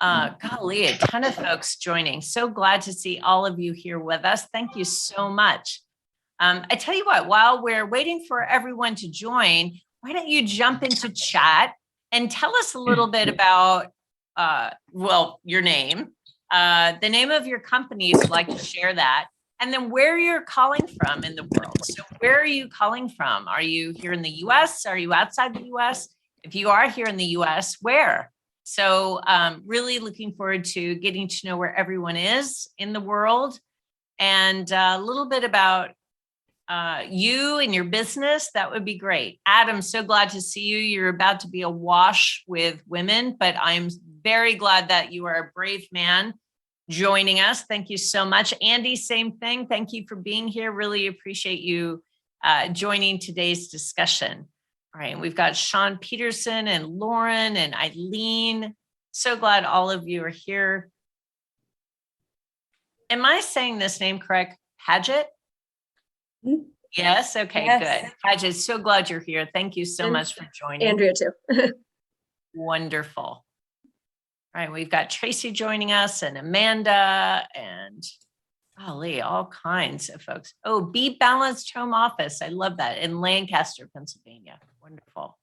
Golly, a ton of folks joining. So glad to see all of you here with us. Thank you so much. I tell you what, while we're waiting for everyone to join, why don't you jump into chat and tell us a little bit about, your name, the name of your company, if you'd like to share that, and then where you're calling from in the world. So where are you calling from? Are you here in the US? Are you outside the US? If you are here in the US, where? So really looking forward to getting to know where everyone is in the world and a little bit about you and your business. That would be great. Adam, so glad to see you. You're about to be awash with women, but I'm very glad that you are a brave man joining us. Thank you so much. Andy, same thing. Thank you for being here. Really appreciate you joining today's discussion. All right, we've got Sean Peterson and Lauren and Eileen. So glad all of you are here. Am I saying this name correct? Paget? Yes. Okay, yes. Good. Paget, so glad you're here. Thank you so much for joining. Andrea too. Wonderful. All right, we've got Tracy joining us and Amanda and golly, all kinds of folks. Oh, Be Balanced Home Office. I love that. In Lancaster, Pennsylvania. Wonderful.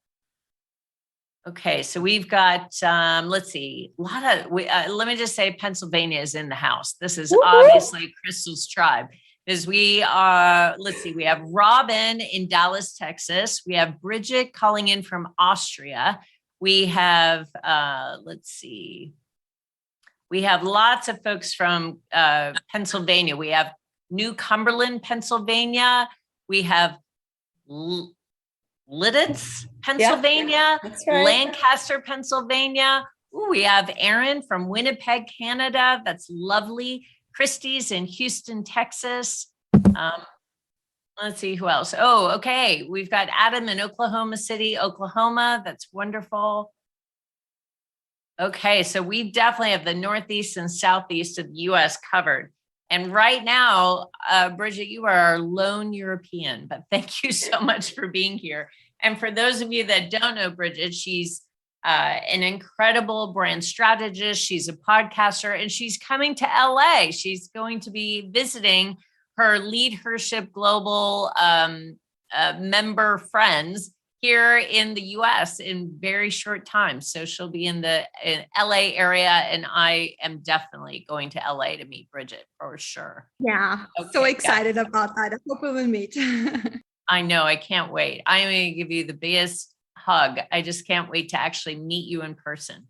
Okay, so we've got, let's see, a lot of, let me just say Pennsylvania is in the house. This is obviously Kristal's tribe. Because we are, let's see, we have Robin in Dallas, Texas. We have Bridget calling in from Austria. We have, let's see, we have lots of folks from Pennsylvania. We have New Cumberland, Pennsylvania. We have Lidditz, Pennsylvania, yeah, right. Lancaster, Pennsylvania. Ooh, we have Aaron from Winnipeg, Canada. That's lovely. Christie's in Houston, Texas. Let's see who else. Oh, okay. We've got Adam in Oklahoma City, Oklahoma. That's wonderful. Okay, so we definitely have the Northeast and Southeast of the US covered. And right now, Bridget, you are our lone European, but thank you so much for being here. And for those of you that don't know Bridget, she's an incredible brand strategist. She's a podcaster and she's coming to LA. She's going to be visiting her Leadership Global member friends here in the US in very short time. So she'll be in the LA area and I am definitely going to LA to meet Bridget for sure. Yeah, okay, so excited about that. I hope we will meet. I know, I can't wait. I'm going to give you the biggest hug. I just can't wait to actually meet you in person.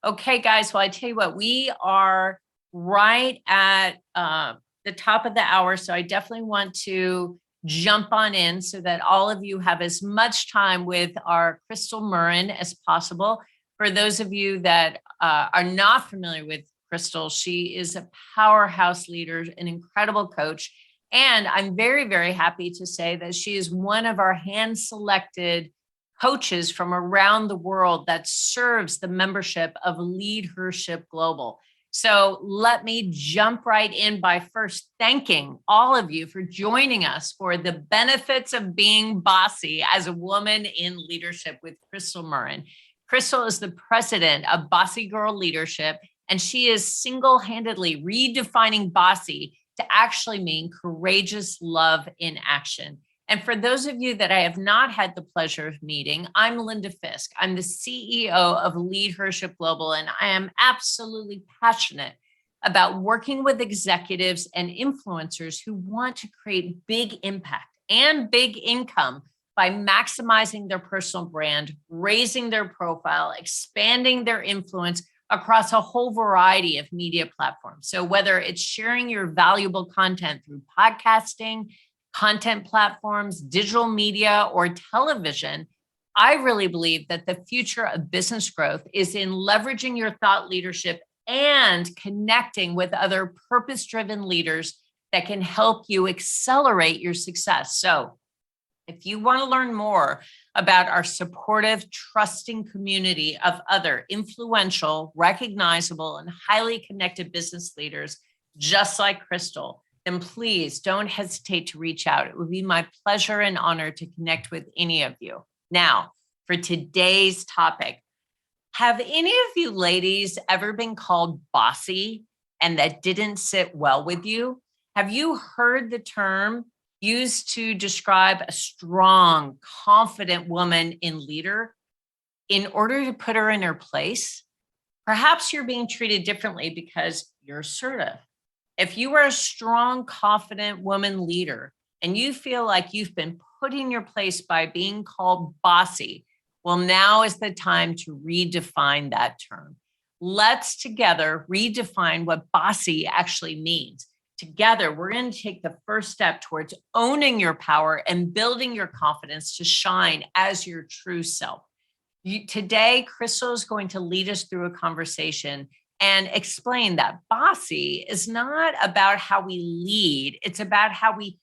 Okay, guys, well, I tell you what, we are right at the top of the hour. So I definitely want to jump on in so that all of you have as much time with our Kristal Murren as possible. For those of you that are not familiar with Kristal, she is a powerhouse leader, an incredible coach. And I'm very, very happy to say that she is one of our hand-selected coaches from around the world that serves the membership of Leadership Global. So let me jump right in by first thanking all of you for joining us for the benefits of being bossy as a woman in leadership with Kristal Murren. Kristal is the president of Bossy Girl Leadership, and she is single-handedly redefining bossy to actually mean courageous love in action. And for those of you that I have not had the pleasure of meeting, I'm Linda Fisk. I'm the CEO of Leadership Global, and I am absolutely passionate about working with executives and influencers who want to create big impact and big income by maximizing their personal brand, raising their profile, expanding their influence across a whole variety of media platforms. So whether it's sharing your valuable content through podcasting, content platforms, digital media, or television, I really believe that the future of business growth is in leveraging your thought leadership and connecting with other purpose-driven leaders that can help you accelerate your success. So if you want to learn more about our supportive, trusting community of other influential, recognizable, and highly connected business leaders, just like Kristal, then please don't hesitate to reach out. It would be my pleasure and honor to connect with any of you. Now, for today's topic, Have any of you ladies ever been called bossy and that didn't sit well with you? Have you heard the term used to describe a strong, confident woman in leader in order to put her in her place? Perhaps you're being treated differently because you're assertive. If you are a strong, confident woman leader and you feel like you've been put in your place by being called bossy, well, now is the time to redefine that term. Let's together redefine what bossy actually means. Together, we're going to take the first step towards owning your power and building your confidence to shine as your true self. Today, Kristal is going to lead us through a conversation and explain that bossy is not about how we lead. It's about how we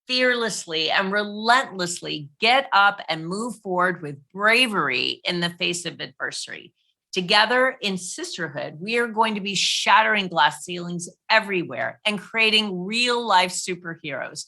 fearlessly and relentlessly get up and move forward with bravery in the face of adversity. Together in sisterhood, we are going to be shattering glass ceilings everywhere and creating real life superheroes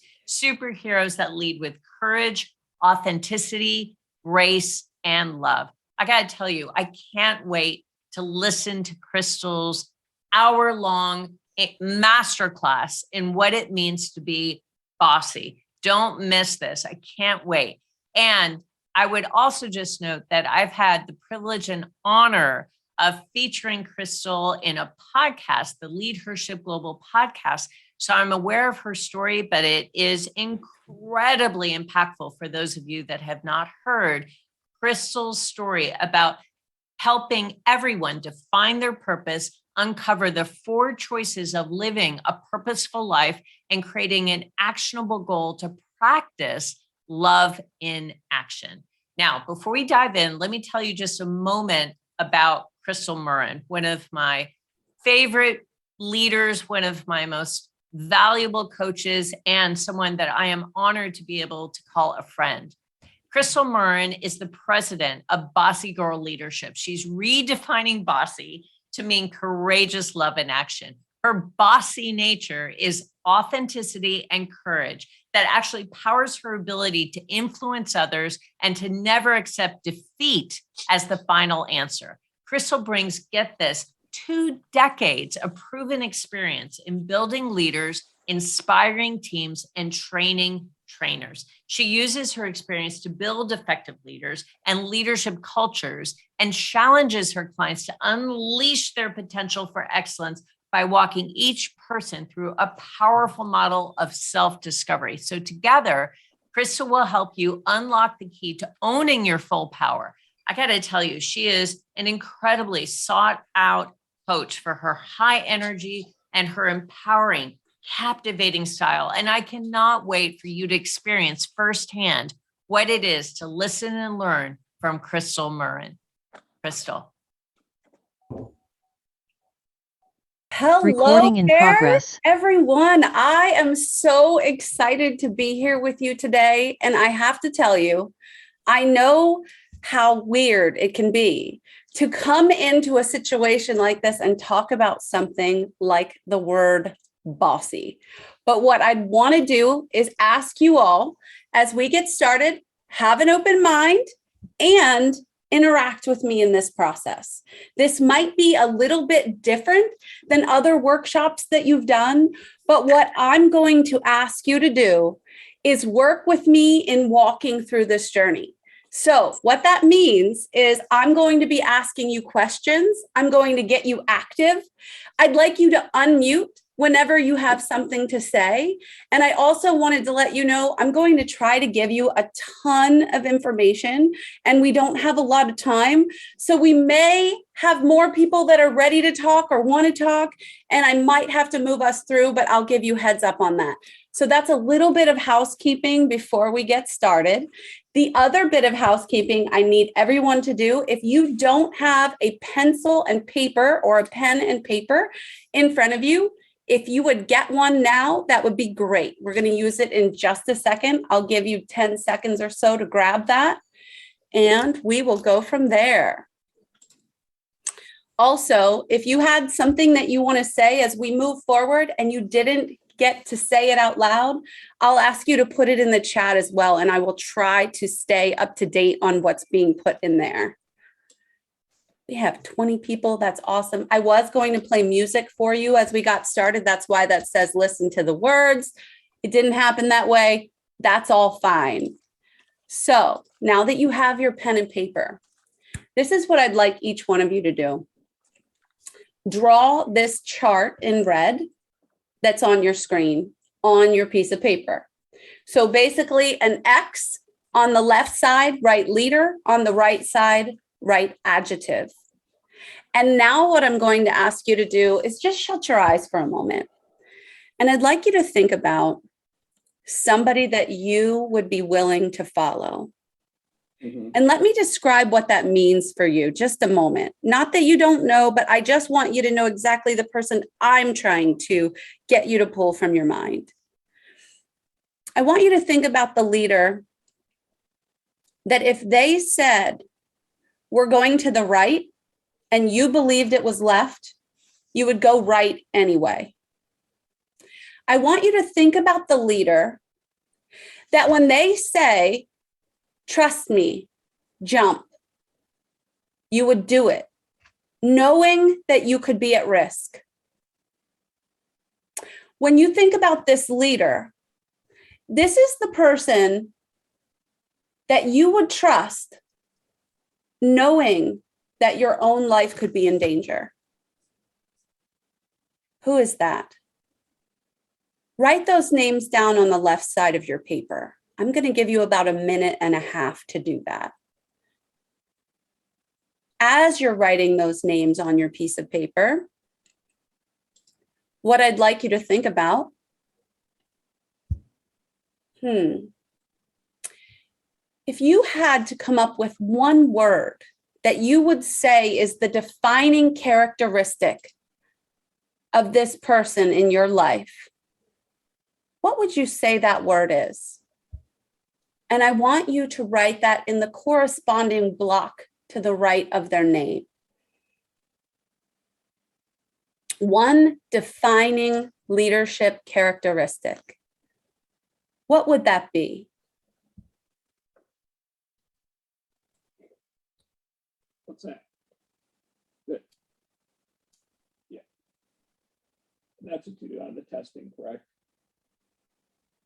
that lead with courage, authenticity, grace, and love. I got to tell you, I can't wait to listen to Kristal's hour-long masterclass in what it means to be bossy. Don't miss this. I can't wait. And I would also just note that I've had the privilege and honor of featuring Kristal in a podcast, the Leadership Global podcast. So I'm aware of her story, but it is incredibly impactful for those of you that have not heard Kristal's story about helping everyone to find their purpose, uncover the 4 choices of living a purposeful life, and creating an actionable goal to practice love in action. Now, before we dive in, let me tell you just a moment about Kristal Murren, one of my favorite leaders, one of my most valuable coaches, and someone that I am honored to be able to call a friend. Kristal Murren is the president of Bossy Girl Leadership. She's redefining bossy to mean courageous love in action. Her bossy nature is authenticity and courage that actually powers her ability to influence others and to never accept defeat as the final answer. Kristal brings, get this, 2 decades of proven experience in building leaders, inspiring teams, and training trainers. She uses her experience to build effective leaders and leadership cultures and challenges her clients to unleash their potential for excellence by walking each person through a powerful model of self-discovery. So together, Kristal will help you unlock the key to owning your full power. I got to tell you, she is an incredibly sought out coach for her high energy and her empowering, captivating style. And I cannot wait for you to experience firsthand what it is to listen and learn from Kristal Murren. Kristal. Hello Recording in there, progress. everyone. I am so excited to be here with you today. And I have to tell you, I know how weird it can be to come into a situation like this and talk about something like the word bossy. But what I'd want to do is ask you all, as we get started, have an open mind and interact with me in this process. This might be a little bit different than other workshops that you've done, but what I'm going to ask you to do is work with me in walking through this journey. So what that means is I'm going to be asking you questions. I'm going to get you active. I'd like you to unmute whenever you have something to say. And I also wanted to let you know, I'm going to try to give you a ton of information and we don't have a lot of time. So we may have more people that are ready to talk or want to talk, and I might have to move us through, but I'll give you heads up on that. So that's a little bit of housekeeping before we get started. The other bit of housekeeping I need everyone to do, if you don't have a pencil and paper or a pen and paper in front of you, if you would get one now, that would be great. We're going to use it in just a second. I'll give you 10 seconds or so to grab that, and we will go from there. Also, if you had something that you want to say as we move forward and you didn't get to say it out loud, I'll ask you to put it in the chat as well, and I will try to stay up to date on what's being put in there. We have 20 people. That's awesome. I was going to play music for you as we got started. That's why that says listen to the words. It didn't happen that way. That's all fine. So now that you have your pen and paper, this is what I'd like each one of you to do. Draw this chart in red that's on your screen on your piece of paper. So basically an X on the left side, write leader, on the right side, write adjective. And now what I'm going to ask you to do is just shut your eyes for a moment. And I'd like you to think about somebody that you would be willing to follow. Mm-hmm. And let me describe what that means for you, just a moment. Not that you don't know, but I just want you to know exactly the person I'm trying to get you to pull from your mind. I want you to think about the leader that if they said, we're going to the right, and you believed it was left, you would go right anyway. I want you to think about the leader that when they say, trust me, jump, you would do it, knowing that you could be at risk. When you think about this leader, this is the person that you would trust, knowing that your own life could be in danger. Who is that? Write those names down on the left side of your paper. I'm going to give you about 1.5 minutes to do that. As you're writing those names on your piece of paper, what I'd like you to think about, if you had to come up with one word that you would say is the defining characteristic of this person in your life, what would you say that word is? And I want you to write that in the corresponding block to the right of their name. One defining leadership characteristic. What would that be? What's that? Good. Yeah. That's what you do on the testing, correct?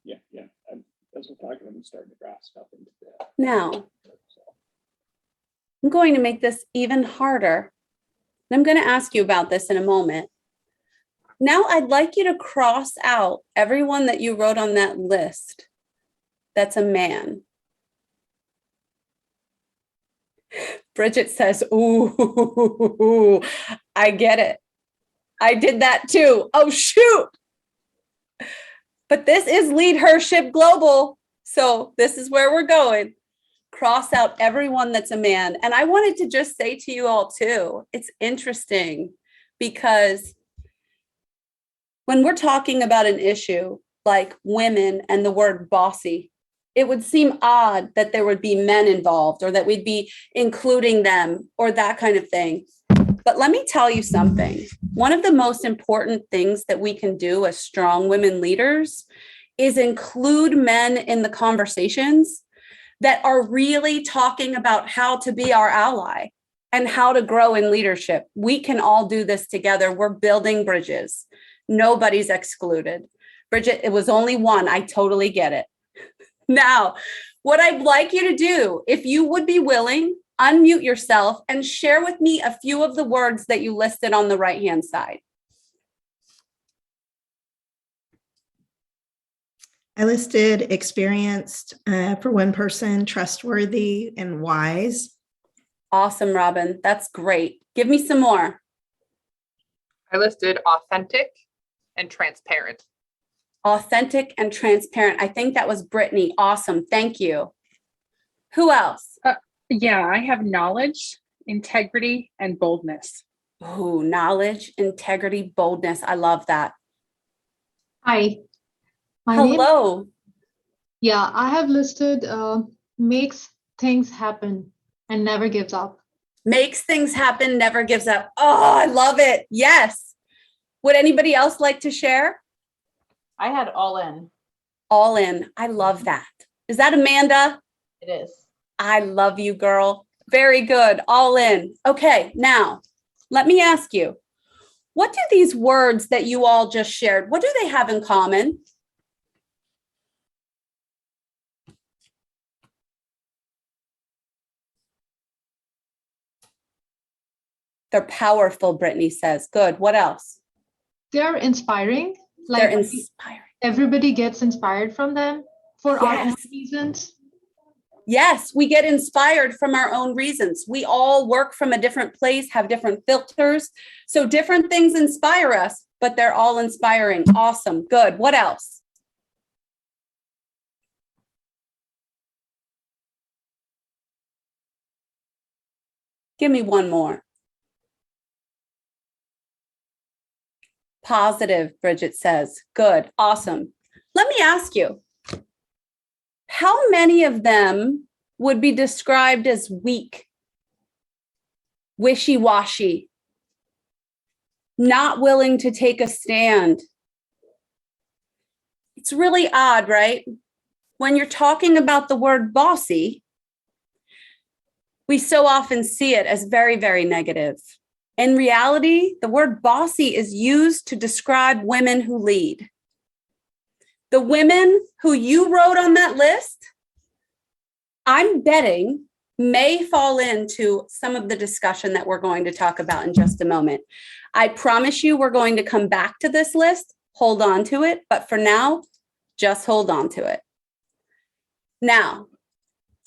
Yeah. As we're talking, I'm starting to grasp up into that. Now, I'm going to make this even harder. And I'm going to ask you about this in a moment. Now, I'd like you to cross out everyone that you wrote on that list that's a man. Bridget says, ooh, I get it. I did that too. Oh, shoot. But this is Lead Her Ship Global. So this is where we're going. Cross out everyone that's a man. And I wanted to just say to you all too, it's interesting because when we're talking about an issue like women and the word bossy, it would seem odd that there would be men involved or that we'd be including them or that kind of thing. But let me tell you something. One of the most important things that we can do as strong women leaders is include men in the conversations that are really talking about how to be our ally and how to grow in leadership. We can all do this together. We're building bridges. Nobody's excluded. Bridget, it was only one. I totally get it. Now, what I'd like you to do, if you would be willing, unmute yourself and share with me a few of the words that you listed on the right-hand side. I listed experienced for one person, trustworthy and wise. Awesome, Robin. That's great. Give me some more. I listed authentic and transparent. Authentic and transparent. I think that was Brittany. Awesome. Thank you. Who else? Yeah, I have knowledge, integrity, and boldness. Oh, knowledge, integrity, boldness. I love that. Hi. My name, Hello. yeah, I have listed makes things happen and never gives up. Makes things happen, never gives up. Oh, I love it. Yes. Would anybody else like to share? I had all in. All in. I love that. Is that Amanda? It is. I love you, girl. Very good. All in. Okay, now let me ask you, what do these words that you all just shared, what do they have in common? They're powerful, Brittany says. Good. What else? They're inspiring. They're Like inspiring. everybody gets inspired from them for our own Yes. reasons. Yes, we get inspired from our own reasons. We all work from a different place, have different filters. So different things inspire us, but they're all inspiring. Awesome. Good. What else? Give me one more. Positive, Bridget says. Good. Awesome. Let me ask you, how many of them would be described as weak, wishy-washy, not willing to take a stand? It's really odd, right? When you're talking about the word bossy, we so often see it as very, very negative. In reality, the word bossy is used to describe women who lead. The women who you wrote on that list, I'm betting may fall into some of the discussion that we're going to talk about in just a moment. I promise you we're going to come back to this list. Hold on to it. But for now, just hold on to it. Now,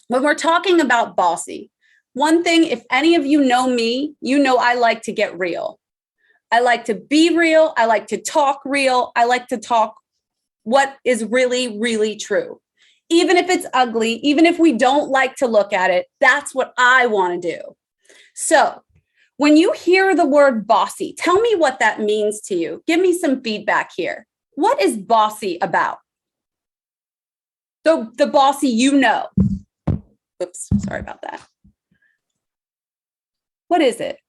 when we're talking about bossy, one thing, if any of you know me, you know I like to get real. I like to be real. I like to talk real. I like to talk what is really, really true. Even if it's ugly, even if we don't like to look at it, that's what I want to do. So when you hear the word bossy, tell me what that means to you. Give me some feedback here. What is bossy about? The bossy you know. Oops, sorry about that. What is it?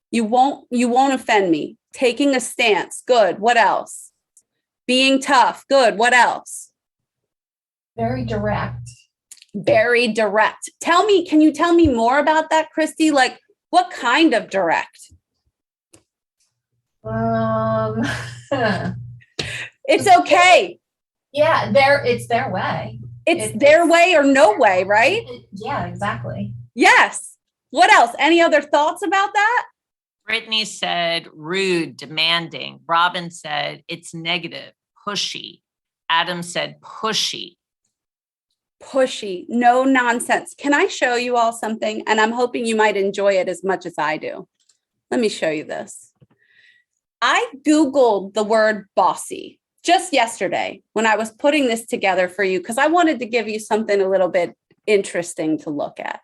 You won't offend me. Taking a stance. Good. What else? Being tough. Good. What else? Very direct. Very direct. Can you tell me more about that, Christy? Like, what kind of direct? It's okay. Yeah, it's their way. It's their way or no way, right? Yeah, exactly. Yes. What else? Any other thoughts about that? Brittany said rude, demanding. Robin said it's negative, pushy. Adam said pushy. Pushy, no nonsense. Can I show you all something? And I'm hoping you might enjoy it as much as I do. Let me show you this. I Googled the word bossy just yesterday when I was putting this together for you, because I wanted to give you something a little bit interesting to look at.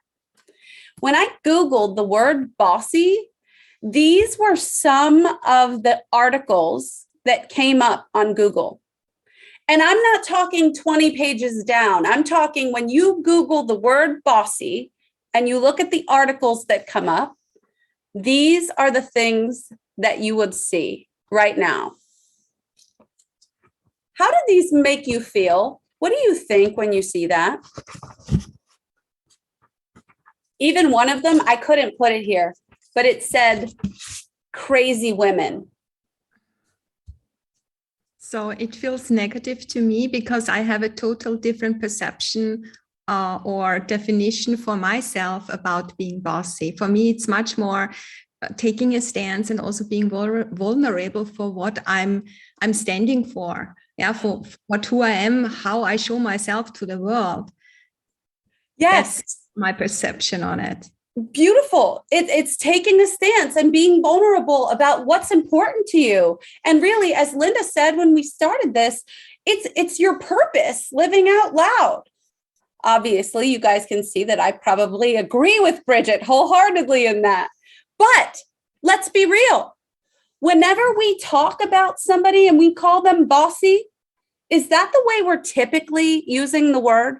When I Googled the word bossy, these were some of the articles that came up on Google. And I'm not talking 20 pages down. I'm talking when you Google the word bossy and you look at the articles that come up, these are the things that you would see right now. How do these make you feel? What do you think when you see that? Even one of them, I couldn't put it here, but it said crazy women. So it feels negative to me because I have a total different perception or definition for myself about being bossy. For me, it's much more taking a stance and also being vulnerable for what I'm standing for. Yeah, for who I am, how I show myself to the world. Yes. That's my perception on it. Beautiful. It's taking a stance and being vulnerable about what's important to you. And really, as Linda said when we started this, it's your purpose living out loud. Obviously, you guys can see that I probably agree with Bridget wholeheartedly in that. But let's be real. Whenever we talk about somebody and we call them bossy, is that the way we're typically using the word?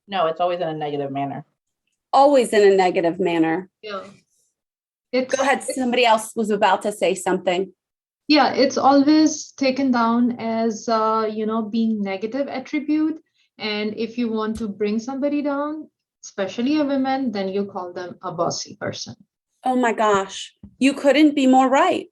No, it's always in a negative manner. Always in a negative manner. Yeah. Go ahead. Somebody else was about to say something. Yeah, it's always taken down as, being negative attribute. And if you want to bring somebody down, especially a woman, then you call them a bossy person. Oh my gosh, you couldn't be more right.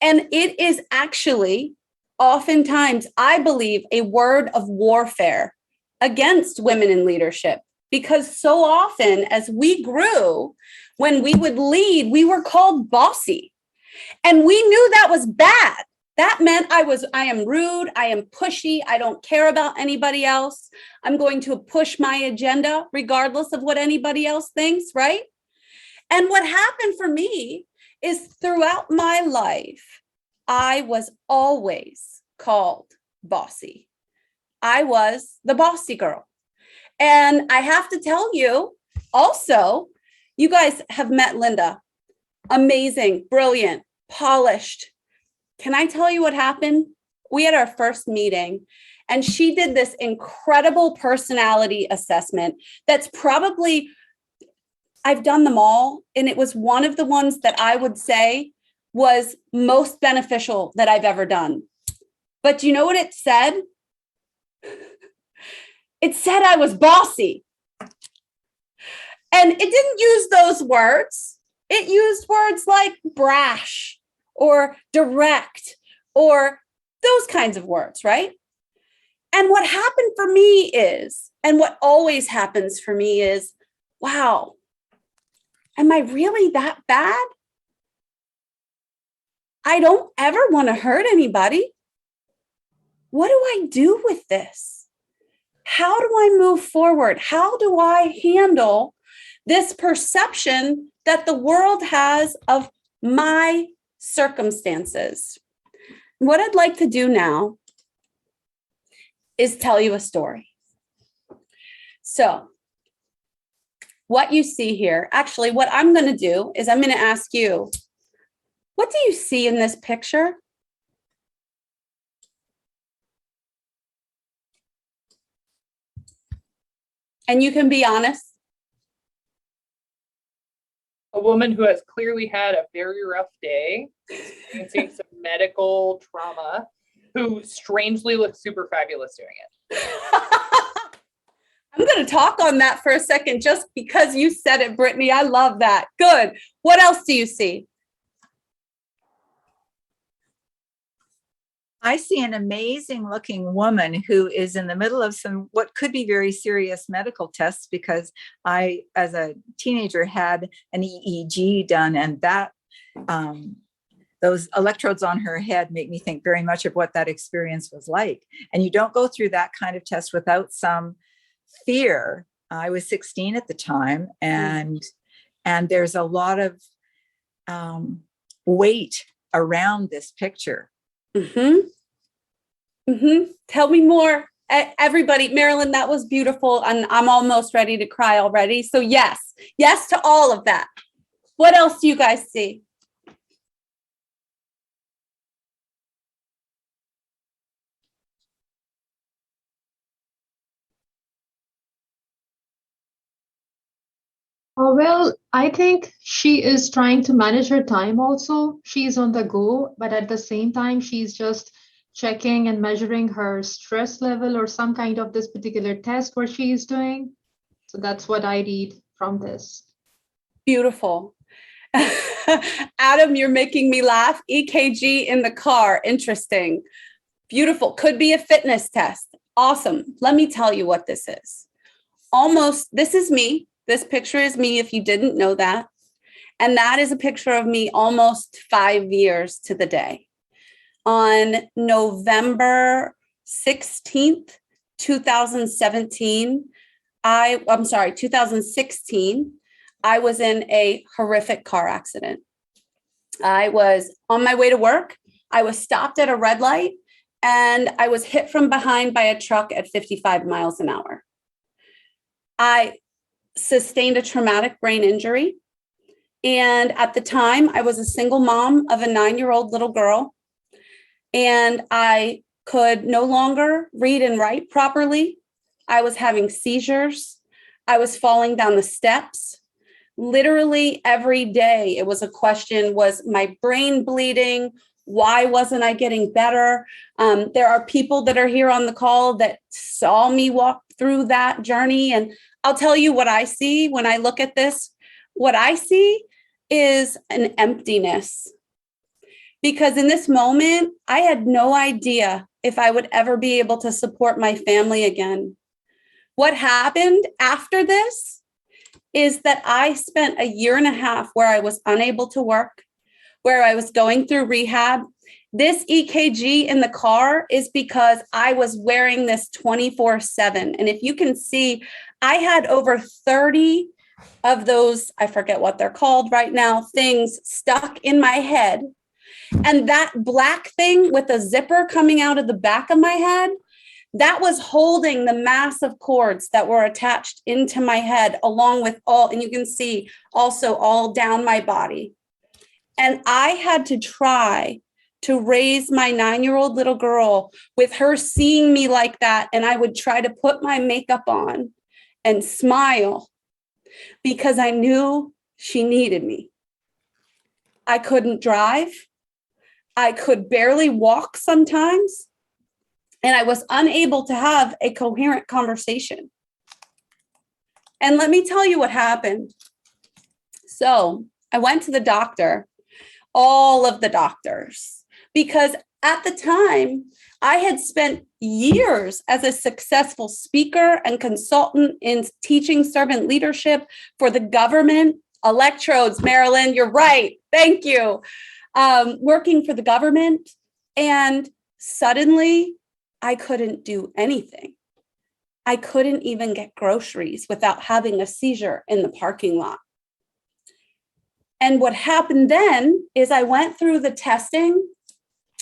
And it is actually oftentimes, I believe, a word of warfare against women in leadership, because so often as we grew, when we would lead, we were called bossy. And we knew that was bad. That meant I am rude, I am pushy, I don't care about anybody else. I'm going to push my agenda regardless of what anybody else thinks, right? And what happened for me is throughout my life, I was always called bossy. I was the bossy girl. And I have to tell you also, you guys have met Linda. Amazing, brilliant, polished. Can I tell you what happened? We had our first meeting and she did this incredible personality assessment that's probably, I've done them all, and it was one of the ones that I would say was most beneficial that I've ever done. But do you know what it said? It said I was bossy. And it didn't use those words. It used words like brash or direct or those kinds of words, right? And what happened for me is, and what always happens for me is, wow, am I really that bad? I don't ever want to hurt anybody. What do I do with this? How do I move forward? How do I handle this perception that the world has of my circumstances? What I'd like to do now is tell you a story. So, what you see here, actually, what I'm going to do is I'm going to ask you, what do you see in this picture? And you can be honest. A woman who has clearly had a very rough day, experiencing some medical trauma, who strangely looks super fabulous doing it. I'm going to talk on that for a second, just because you said it, Brittany. I love that. Good. What else do you see? I see an amazing looking woman who is in the middle of some what could be very serious medical tests, because I, as a teenager, had an EEG done, and that those electrodes on her head make me think very much of what that experience was like. And you don't go through that kind of test without some fear. I was 16 at the time, and there's a lot of weight around this picture. Mm-hmm. Mm-hmm. Tell me more. Everybody, Marilyn, that was beautiful. And I'm almost ready to cry already. So yes to all of that. What else do you guys see? Well, I think she is trying to manage her time also. She's on the go, but at the same time, she's just checking and measuring her stress level or some kind of this particular test what she is doing. So that's what I read from this. Beautiful. Adam, you're making me laugh. EKG in the car. Interesting. Beautiful. Could be a fitness test. Awesome. Let me tell you what this is. This is me. This picture is me, if you didn't know that. And that is a picture of me almost 5 years to the day. On November 16th, 2016, I was in a horrific car accident. I was on my way to work. I was stopped at a red light, and I was hit from behind by a truck at 55 miles an hour. I sustained a traumatic brain injury. And at the time, I was a single mom of a 9-year-old little girl. And I could no longer read and write properly. I was having seizures. I was falling down the steps. Literally every day, it was a question, was my brain bleeding? Why wasn't I getting better? There are people that are here on the call that saw me walk through that journey. And I'll tell you what I see when I look at this. What I see is an emptiness. Because in this moment, I had no idea if I would ever be able to support my family again. What happened after this is that I spent a year and a half where I was unable to work, where I was going through rehab. This EKG in the car is because I was wearing this 24/7. And if you can see, I had over 30 of those, I forget what they're called right now, things stuck in my head. And that black thing with a zipper coming out of the back of my head, that was holding the massive cords that were attached into my head, along with all, and you can see also all down my body. And I had to try to raise my 9-year-old little girl with her seeing me like that. And I would try to put my makeup on and smile because I knew she needed me. I couldn't drive. I could barely walk sometimes. And I was unable to have a coherent conversation. And let me tell you what happened. So I went to the doctor, all of the doctors, because at the time I had spent years as a successful speaker and consultant in teaching servant leadership for the government. Electrodes, Marilyn, you're right. Thank you. Working for the government. And suddenly I couldn't do anything. I couldn't even get groceries without having a seizure in the parking lot. And what happened then is I went through the testing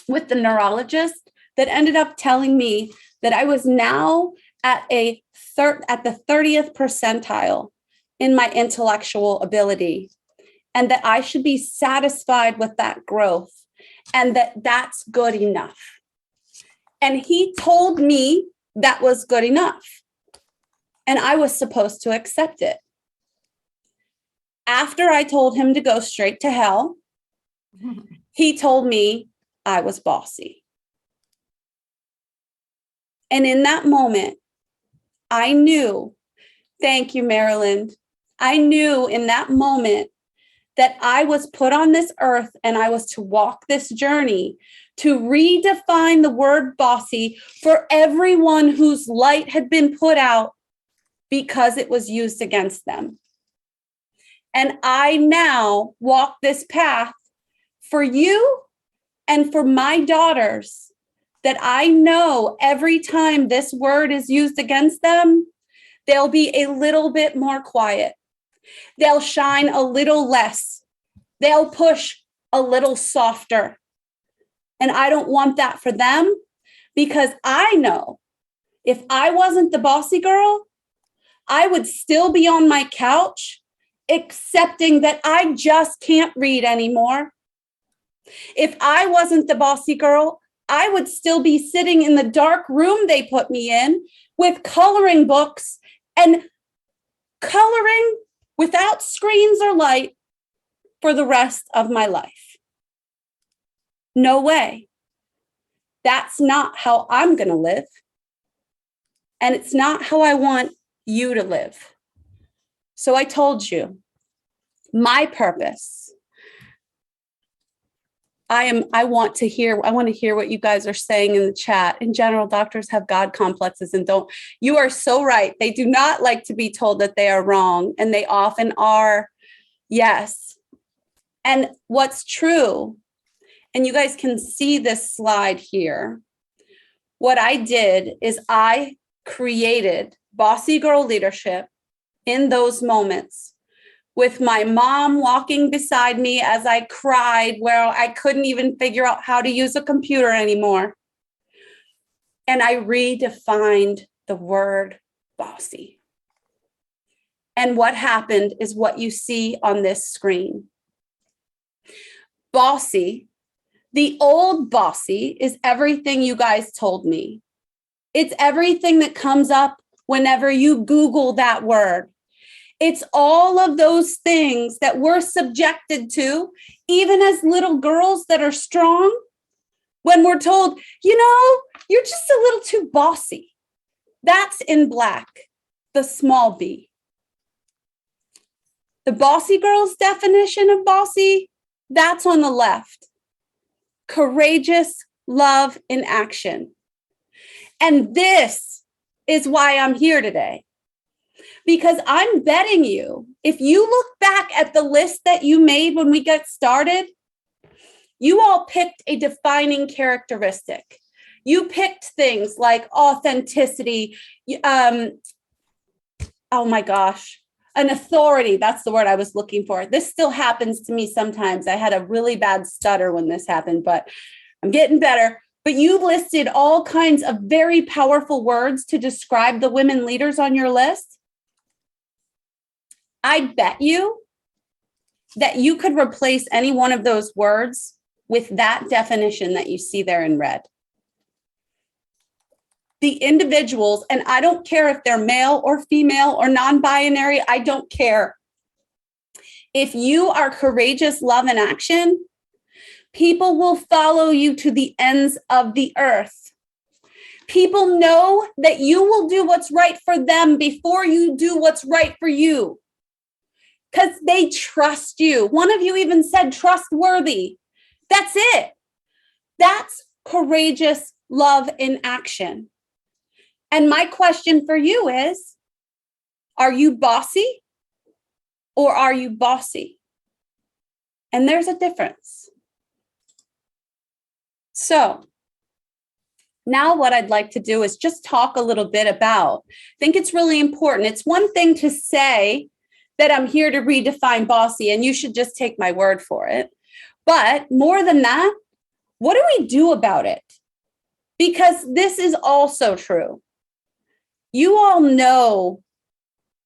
with the neurologist that ended up telling me that I was now at the 30th percentile in my intellectual ability, and that I should be satisfied with that growth, and that that's good enough. And he told me that was good enough, and I was supposed to accept it. After I told him to go straight to hell, he told me I was bossy. And in that moment, I knew, thank you, Marilyn, I knew in that moment that I was put on this earth and I was to walk this journey to redefine the word bossy for everyone whose light had been put out because it was used against them. And I now walk this path for you and for my daughters, that I know every time this word is used against them, they'll be a little bit more quiet. They'll shine a little less. They'll push a little softer. And I don't want that for them, because I know if I wasn't the bossy girl, I would still be on my couch accepting that I just can't read anymore. If I wasn't the bossy girl, I would still be sitting in the dark room they put me in with coloring books and coloring without screens or light for the rest of my life. No way. That's not how I'm going to live. And it's not how I want you to live. So I told you, my purpose. I want to hear what you guys are saying in the chat. In general, doctors have God complexes and don't. You are so right. They do not like to be told that they are wrong, and they often are. Yes. And what's true, and you guys can see this slide here. What I did is I created Bossy Girl Leadership in those moments, with my mom walking beside me as I cried, where I couldn't even figure out how to use a computer anymore. And I redefined the word bossy. And what happened is what you see on this screen. Bossy, the old bossy, is everything you guys told me. It's everything that comes up whenever you Google that word. It's all of those things that we're subjected to, even as little girls that are strong, when we're told, you're just a little too bossy. That's in black, the small b. The Bossy Girl's definition of bossy, that's on the left. Courageous love in action. And this is why I'm here today. Because I'm betting you, if you look back at the list that you made when we got started, you all picked a defining characteristic. You picked things like authenticity, oh my gosh, an authority. That's the word I was looking for. This still happens to me sometimes. I had a really bad stutter when this happened, but I'm getting better. But you listed all kinds of very powerful words to describe the women leaders on your list. I bet you that you could replace any one of those words with that definition that you see there in red. The individuals, and I don't care if they're male or female or non-binary, I don't care. If you are courageous, love, and action, people will follow you to the ends of the earth. People know that you will do what's right for them before you do what's right for you. Because they trust you. One of you even said trustworthy. That's it. That's courageous love in action. And my question for you is, are you bossy or are you bossy? And there's a difference. So now what I'd like to do is just talk a little bit about, I think it's really important. It's one thing to say that I'm here to redefine bossy and you should just take my word for it. But more than that, what do we do about it? Because this is also true. You all know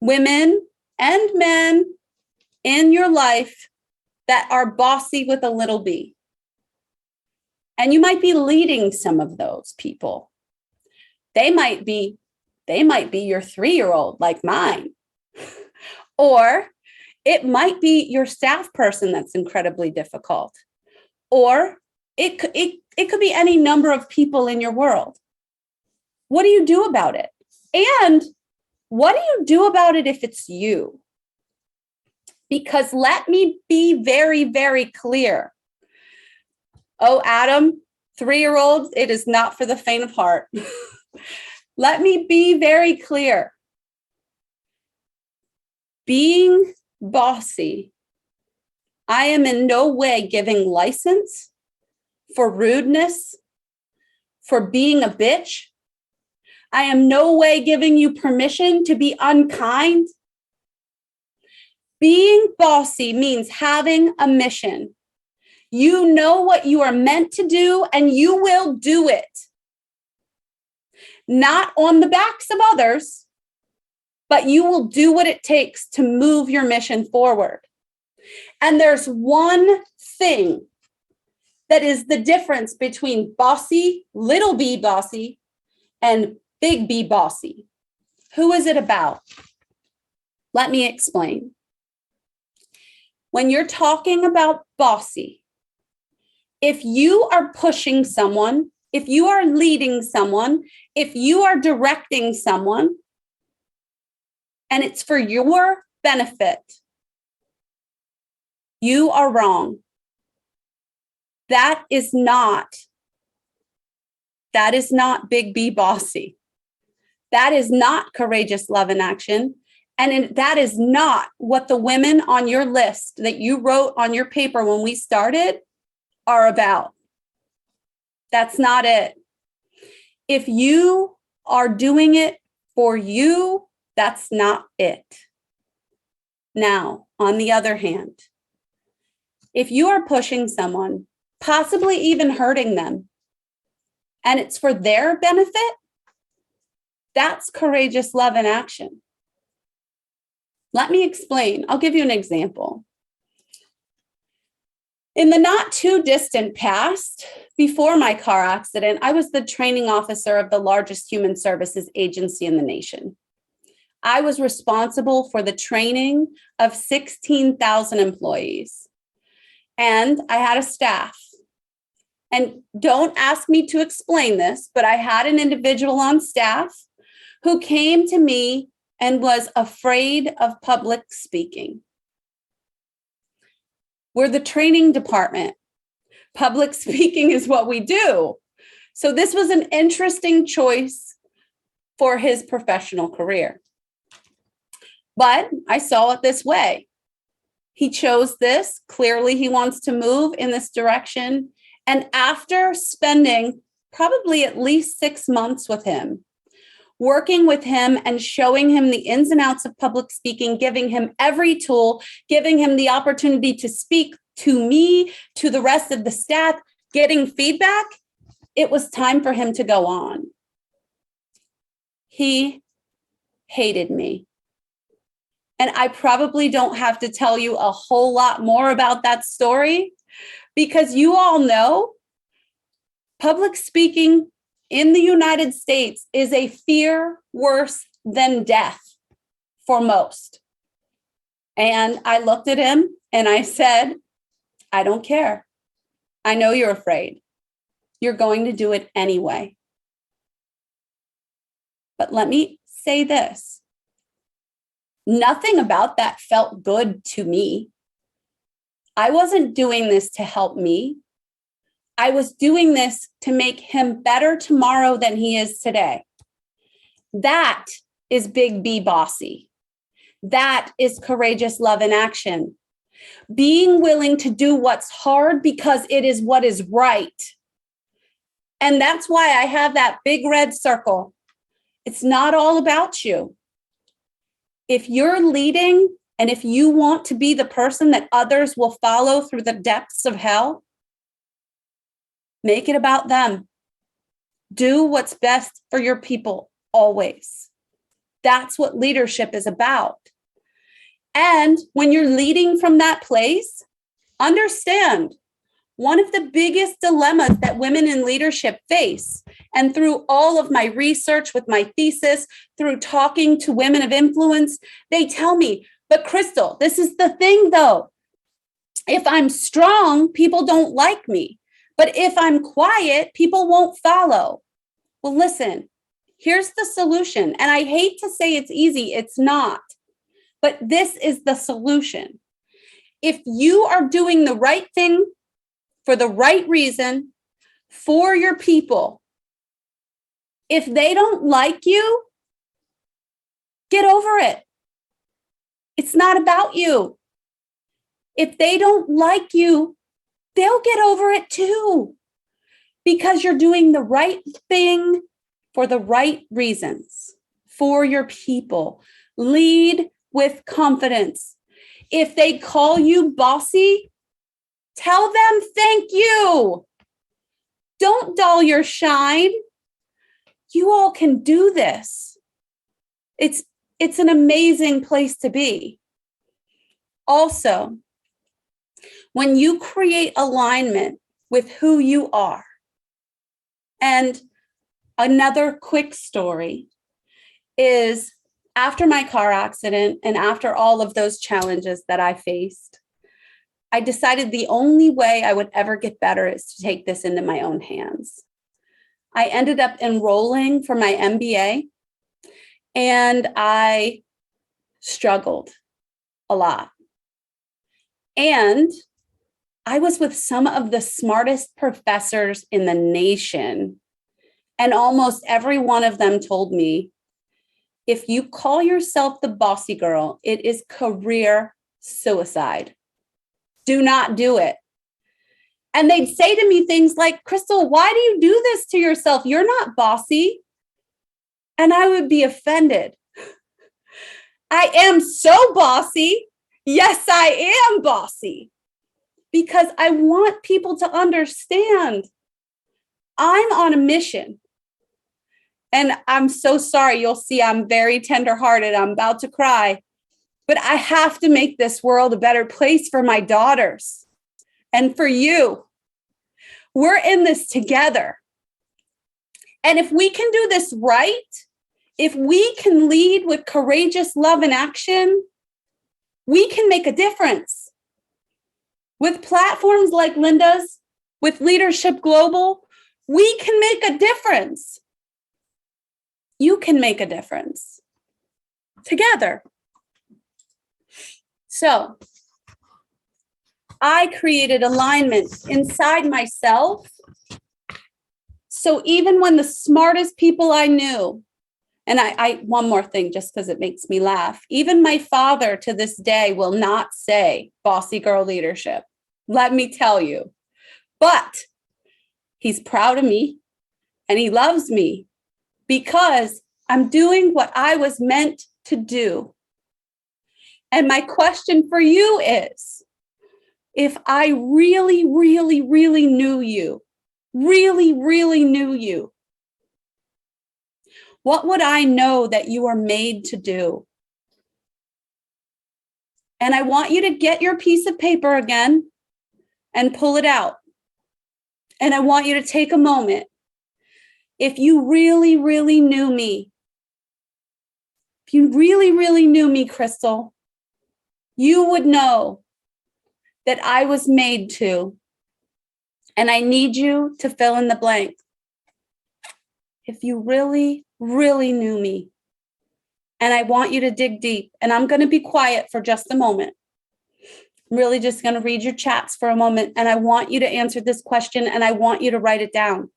women and men in your life that are bossy with a little b. And you might be leading some of those people. They might be your 3-year-old like mine. Or it might be your staff person that's incredibly difficult. Or it could be any number of people in your world. What do you do about it? And what do you do about it if it's you? Because let me be very, very clear. Oh, Adam, 3-year-olds, it is not for the faint of heart. Let me be very clear. Being bossy, I am in no way giving license for rudeness, for being a bitch. I am no way giving you permission to be unkind. Being bossy means having a mission. You know what you are meant to do and you will do it. Not on the backs of others, but you will do what it takes to move your mission forward. And there's one thing that is the difference between bossy, little b bossy, and big B bossy. Who is it about? Let me explain. When you're talking about bossy, if you are pushing someone, if you are leading someone, if you are directing someone, and it's for your benefit, you are wrong. That is not big B bossy. That is not courageous love in action. And that is not what the women on your list that you wrote on your paper when we started are about. That's not it. If you are doing it for you, that's not it. Now, on the other hand, if you are pushing someone, possibly even hurting them, and it's for their benefit, that's courageous love in action. Let me explain. I'll give you an example. In the not too distant past, before my car accident, I was the training officer of the largest human services agency in the nation. I was responsible for the training of 16,000 employees. And I had a staff. And don't ask me to explain this, but I had an individual on staff who came to me and was afraid of public speaking. We're the training department. Public speaking is what we do. So this was an interesting choice for his professional career. But I saw it this way. He chose this. Clearly, he wants to move in this direction. And after spending probably at least 6 months with him, working with him and showing him the ins and outs of public speaking, giving him every tool, giving him the opportunity to speak to me, to the rest of the staff, getting feedback, it was time for him to go on. He hated me. And I probably don't have to tell you a whole lot more about that story, because you all know public speaking in the United States is a fear worse than death for most. And I looked at him and I said, I don't care. I know you're afraid. You're going to do it anyway. But let me say this. Nothing about that felt good to me. I wasn't doing this to help me. I was doing this to make him better tomorrow than he is today. That is Big B Bossy. That is courageous love in action. Being willing to do what's hard because it is what is right. And that's why I have that big red circle. It's not all about you. If you're leading and if you want to be the person that others will follow through the depths of hell, make it about them. Do what's best for your people always. That's what leadership is about. And when you're leading from that place, understand one of the biggest dilemmas that women in leadership face, and through all of my research with my thesis, through talking to women of influence, they tell me, but Kristal, this is the thing though. If I'm strong, people don't like me. But if I'm quiet, people won't follow. Well, listen, here's the solution. And I hate to say it's easy, it's not. But this is the solution. If you are doing the right thing for the right reason for your people, if they don't like you, get over it. It's not about you. If they don't like you, they'll get over it too, because you're doing the right thing for the right reasons for your people. Lead with confidence. If they call you bossy, tell them thank you. Don't dull your shine. You all can do this. It's an amazing place to be. Also, when you create alignment with who you are, and another quick story is after my car accident and after all of those challenges that I faced, I decided the only way I would ever get better is to take this into my own hands. I ended up enrolling for my MBA, and I struggled a lot. And I was with some of the smartest professors in the nation, and almost every one of them told me, if you call yourself the bossy girl, it is career suicide. Do not do it. And they'd say to me things like, Kristal, why do you do this to yourself? You're not bossy. And I would be offended. I am so bossy. Yes, I am bossy. Because I want people to understand I'm on a mission. And I'm so sorry. You'll see I'm very tenderhearted. I'm about to cry. But I have to make this world a better place for my daughters and for you. We're in this together. And if we can do this right, if we can lead with courageous love and action, we can make a difference. With platforms like Linda's, with Leadership Global, we can make a difference. you can make a difference together. So I created alignment inside myself. So even when the smartest people I knew, and I one more thing, just because it makes me laugh, even my father to this day will not say bossy girl leadership. Let me tell you, but he's proud of me and he loves me because I'm doing what I was meant to do. And my question for you is, if I really, really, really knew you, really, really knew you, what would I know that you are made to do? And I want you to get your piece of paper again and pull it out. And I want you to take a moment. If you really, really knew me, if you really, really knew me, Kristal, you would know that I was made to. And I need you to fill in the blank. If you really, really knew me, and I want you to dig deep, and I'm going to be quiet for just a moment. I'm really just going to read your chats for a moment, and I want you to answer this question, and I want you to write it down.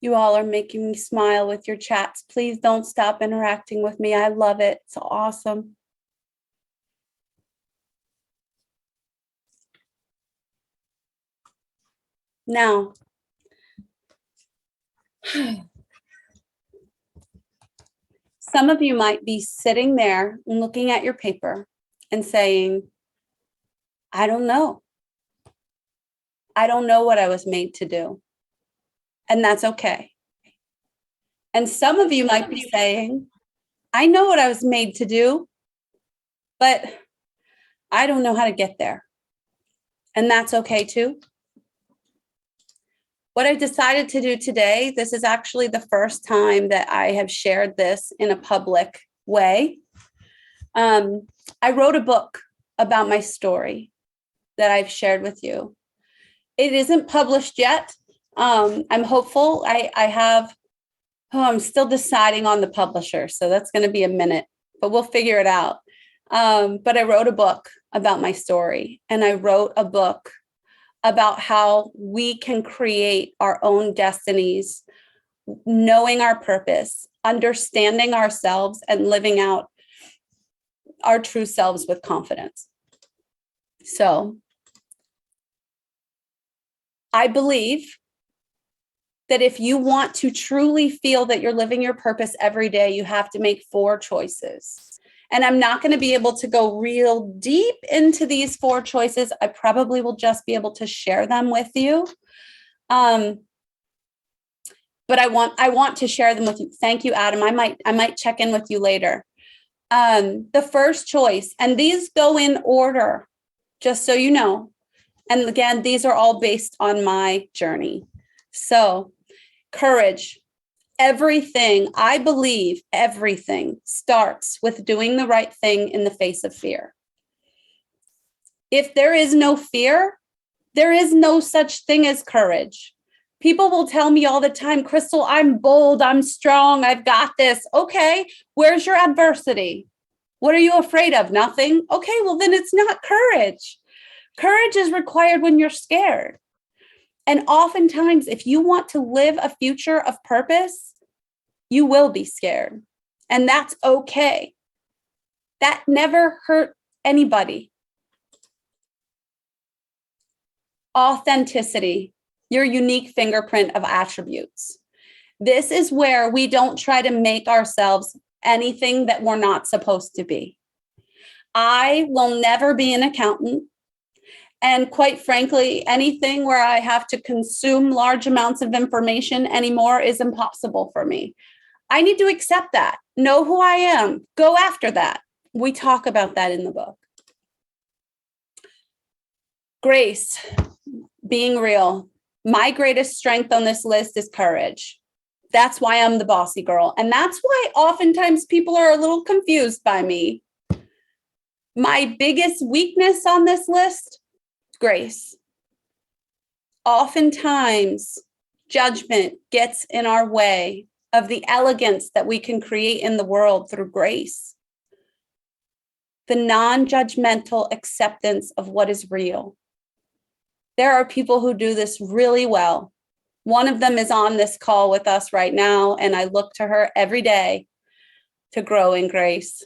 You all are making me smile with your chats. Please don't stop interacting with me. I love it. It's awesome. Now, some of you might be sitting there and looking at your paper and saying, I don't know. I don't know what I was made to do. And that's okay. And some of you might be saying, I know what I was made to do, but I don't know how to get there. And that's okay too. What I decided to do today, this is actually the first time that I have shared this in a public way. I wrote a book about my story that I've shared with you. It isn't published yet. I'm hopeful. I'm still deciding on the publisher, so that's going to be a minute, but we'll figure it out. But I wrote a book about my story, and I wrote a book about how we can create our own destinies, knowing our purpose, understanding ourselves, and living out our true selves with confidence. So I believe that if you want to truly feel that you're living your purpose every day, you have to make 4 choices. And I'm not going to be able to go real deep into these 4 choices. I probably will just be able to share them with you. But I want to share them with you. Thank you, Adam. I might check in with you later. The first choice, and these go in order, just so you know. And again, these are all based on my journey. So, courage. Everything, I believe everything starts with doing the right thing in the face of fear. If there is no fear, there is no such thing as courage. People will tell me all the time, Kristal, I'm bold, I'm strong, I've got this. Okay, where's your adversity? What are you afraid of? Nothing? Okay, well, then it's not courage. Courage is required when you're scared. And oftentimes, if you want to live a future of purpose, you will be scared. And that's okay. That never hurt anybody. Authenticity, your unique fingerprint of attributes. This is where we don't try to make ourselves anything that we're not supposed to be. I will never be an accountant. And quite frankly, anything where I have to consume large amounts of information anymore is impossible for me. I need to accept that, know who I am, go after that. We talk about that in the book. Grace, being real. My greatest strength on this list is courage. That's why I'm the bossy girl. And that's why oftentimes people are a little confused by me. My biggest weakness on this list, grace. Oftentimes, judgment gets in our way of the elegance that we can create in the world through grace. The non-judgmental acceptance of what is real. There are people who do this really well. One of them is on this call with us right now, and I look to her every day to grow in grace.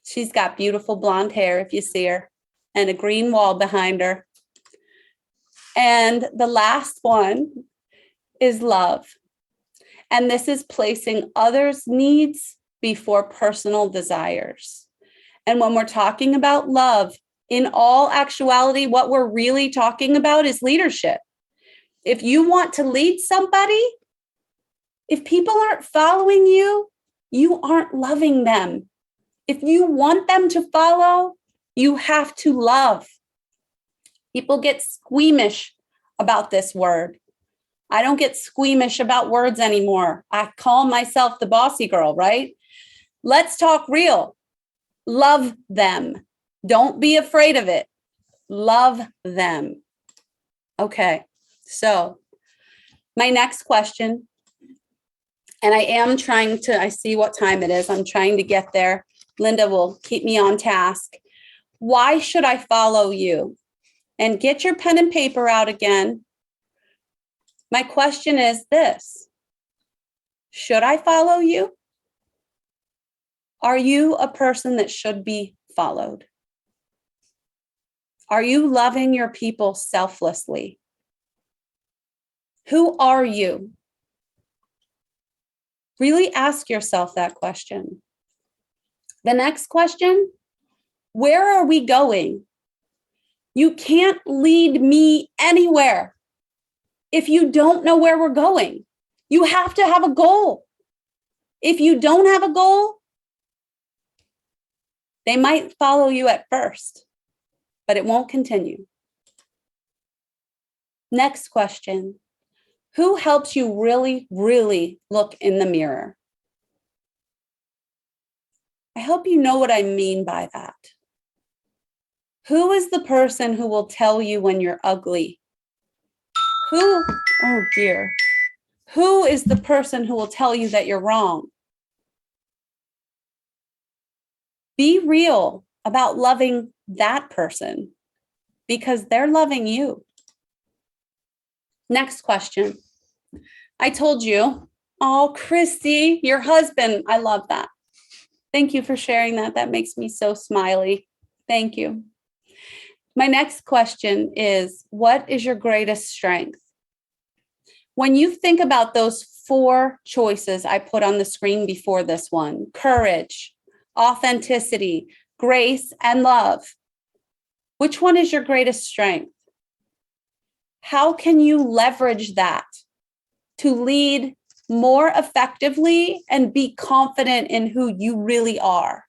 She's got beautiful blonde hair, if you see her, and a green wall behind her. And the last one is love. And this is placing others' needs before personal desires. And when we're talking about love, in all actuality, what we're really talking about is leadership. If you want to lead somebody, if people aren't following you, you aren't loving them. If you want them to follow, you have to love. People get squeamish about this word. I don't get squeamish about words anymore. I call myself the bossy girl, right? Let's talk real. Love them. Don't be afraid of it. Love them. Okay, so my next question, and I am trying to, I see what time it is. I'm trying to get there. Linda will keep me on task. Why should I follow you? And get your pen and paper out again. My question is this: should I follow you? Are you a person that should be followed? Are you loving your people selflessly? Who are you? Really ask yourself that question. The next question: where are we going? You can't lead me anywhere if you don't know where we're going. You have to have a goal. If you don't have a goal, they might follow you at first, but it won't continue. Next question: who helps you really, really look in the mirror? I hope you know what I mean by that. Who is the person who will tell you when you're ugly? Oh dear. Who is the person who will tell you that you're wrong? Be real about loving that person because they're loving you. Next question. I told you, oh, Christy, your husband, I love that. Thank you for sharing that. That makes me so smiley. Thank you. My next question is, what is your greatest strength? When you think about those 4 choices I put on the screen before this one, courage, authenticity, grace, and love, which one is your greatest strength? How can you leverage that to lead more effectively and be confident in who you really are?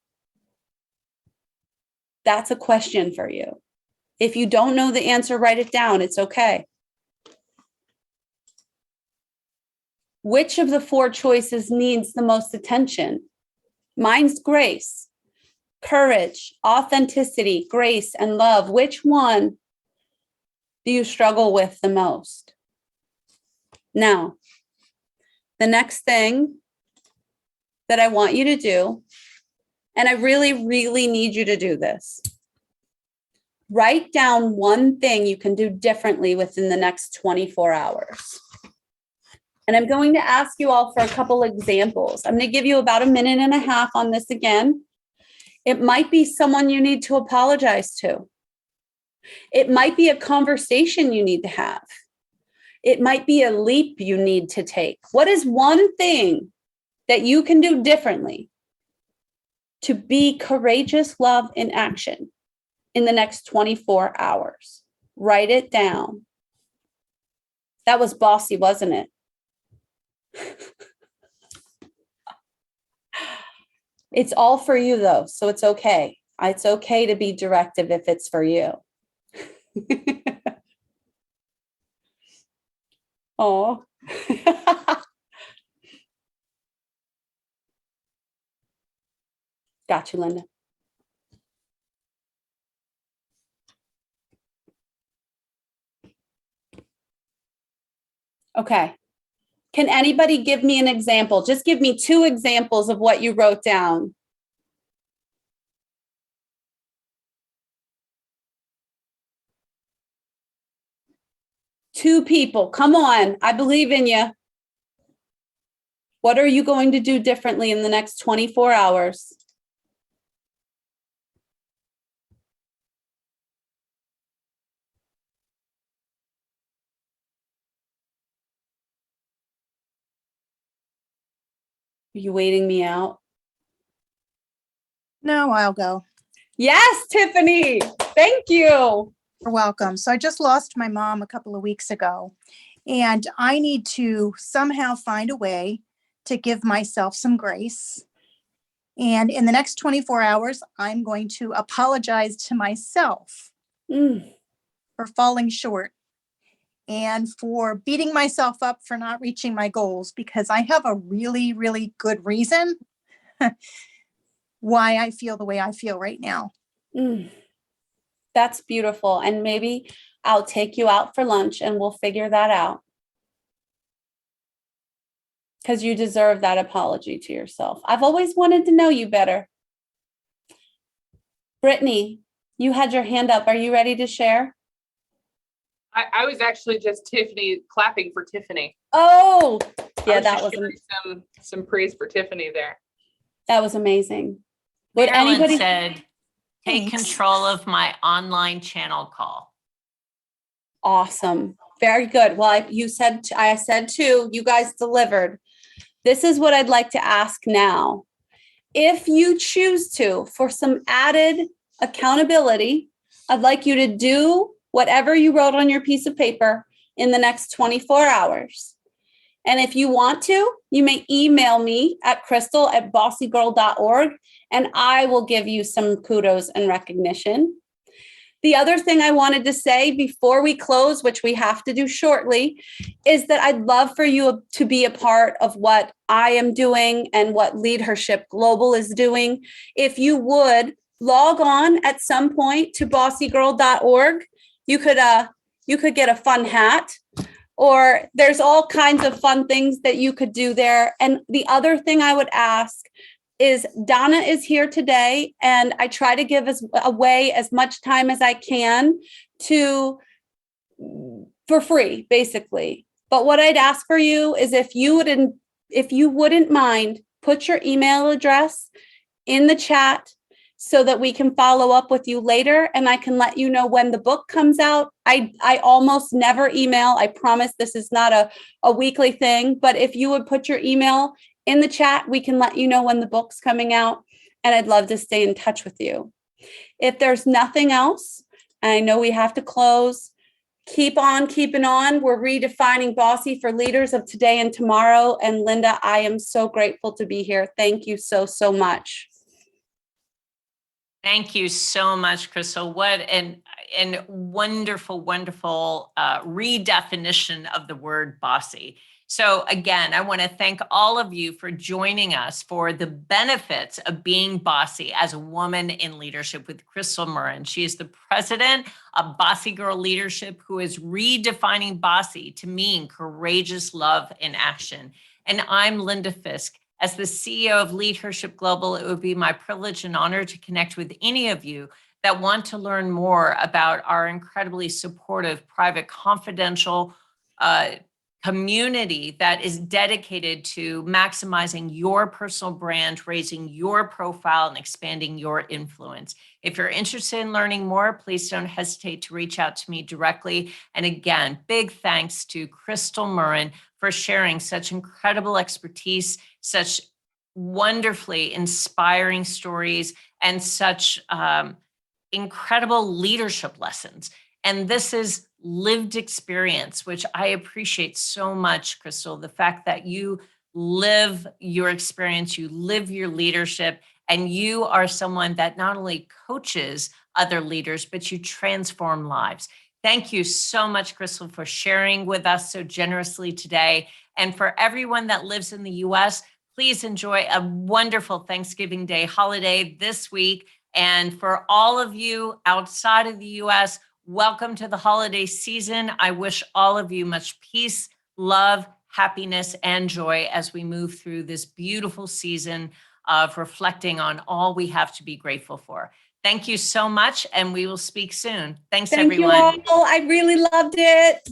That's a question for you. If you don't know the answer, write it down. It's okay. Which of the 4 choices needs the most attention? Mine's grace, courage, authenticity, grace, and love. Which one do you struggle with the most? Now, the next thing that I want you to do, and I really, really need you to do this, write down one thing you can do differently within the next 24 hours. And I'm going to ask you all for a couple examples. I'm going to give you about 1.5 minutes on this again. It might be someone you need to apologize to. It might be a conversation you need to have. It might be a leap you need to take. What is one thing that you can do differently to be courageous love in action in the next 24 hours. Write it down. That was bossy, wasn't it? It's all for you though, so it's okay. It's okay to be directive if it's for you. Oh. Got you, Linda. Okay. Can anybody give me an example? Just give me 2 examples of what you wrote down. Two people. Come on. I believe in you. What are you going to do differently in the next 24 hours? Are you waiting me out? No, I'll go. Yes, Tiffany. Thank you. You're welcome. So I just lost my mom a couple of weeks ago, and I need to somehow find a way to give myself some grace. And in the next 24 hours, I'm going to apologize to myself for falling short and for beating myself up for not reaching my goals, because I have a really, really good reason why I feel the way I feel right now. That's beautiful. And maybe I'll take you out for lunch and we'll figure that out. Because you deserve that apology to yourself. I've always wanted to know you better. Brittany, you had your hand up. Are you ready to share? I was actually just Tiffany clapping for Tiffany. Oh, yeah, that was some praise for Tiffany there. That was amazing. Would Marilyn anybody said, take Thanks. control of my online channel call. Awesome. Very good. Well, I said too, you guys delivered. This is what I'd like to ask now. If you choose to, for some added accountability, I'd like you to do whatever you wrote on your piece of paper in the next 24 hours. And if you want to, you may email me at kristal@bossygirl.org, and I will give you some kudos and recognition. The other thing I wanted to say before we close, which we have to do shortly, is that I'd love for you to be a part of what I am doing and what Leadership Global is doing. If you would log on at some point to bossygirl.org, you could get a fun hat, or there's all kinds of fun things that you could do there. And the other thing I would ask is, Donna is here today, and I try to give away as much time as I can for free, basically. But what I'd ask for you is if you wouldn't mind, put your email address in the chat so that we can follow up with you later, and I can let you know when the book comes out. I almost never email. I promise this is not a weekly thing, but if you would put your email in the chat, we can let you know when the book's coming out, and I'd love to stay in touch with you. If there's nothing else, I know we have to close. Keep on keeping on. We're redefining Bossy for leaders of today and tomorrow. And Linda, I am so grateful to be here. Thank you so, so much. Thank you so much, Kristal. What an wonderful, wonderful redefinition of the word bossy. So again, I want to thank all of you for joining us for the benefits of being bossy as a woman in leadership with Kristal Murren. She is the president of Bossy Girl Leadership, who is redefining bossy to mean courageous love in action. And I'm Linda Fisk. As the CEO of Leadership Global, it would be my privilege and honor to connect with any of you that want to learn more about our incredibly supportive, private, confidential community that is dedicated to maximizing your personal brand, raising your profile, and expanding your influence. If you're interested in learning more, please don't hesitate to reach out to me directly. And again, big thanks to Kristal Murren for sharing such incredible expertise, such wonderfully inspiring stories and such incredible leadership lessons. And this is lived experience, which I appreciate so much, Kristal, the fact that you live your experience, you live your leadership, and you are someone that not only coaches other leaders, but you transform lives. Thank you so much, Kristal, for sharing with us so generously today. And for everyone that lives in the US, please enjoy a wonderful Thanksgiving Day holiday this week. And for all of you outside of the US, welcome to the holiday season. I wish all of you much peace, love, happiness, and joy as we move through this beautiful season of reflecting on all we have to be grateful for. Thank you so much, and we will speak soon. Thanks, Thank everyone. you all. I really loved it.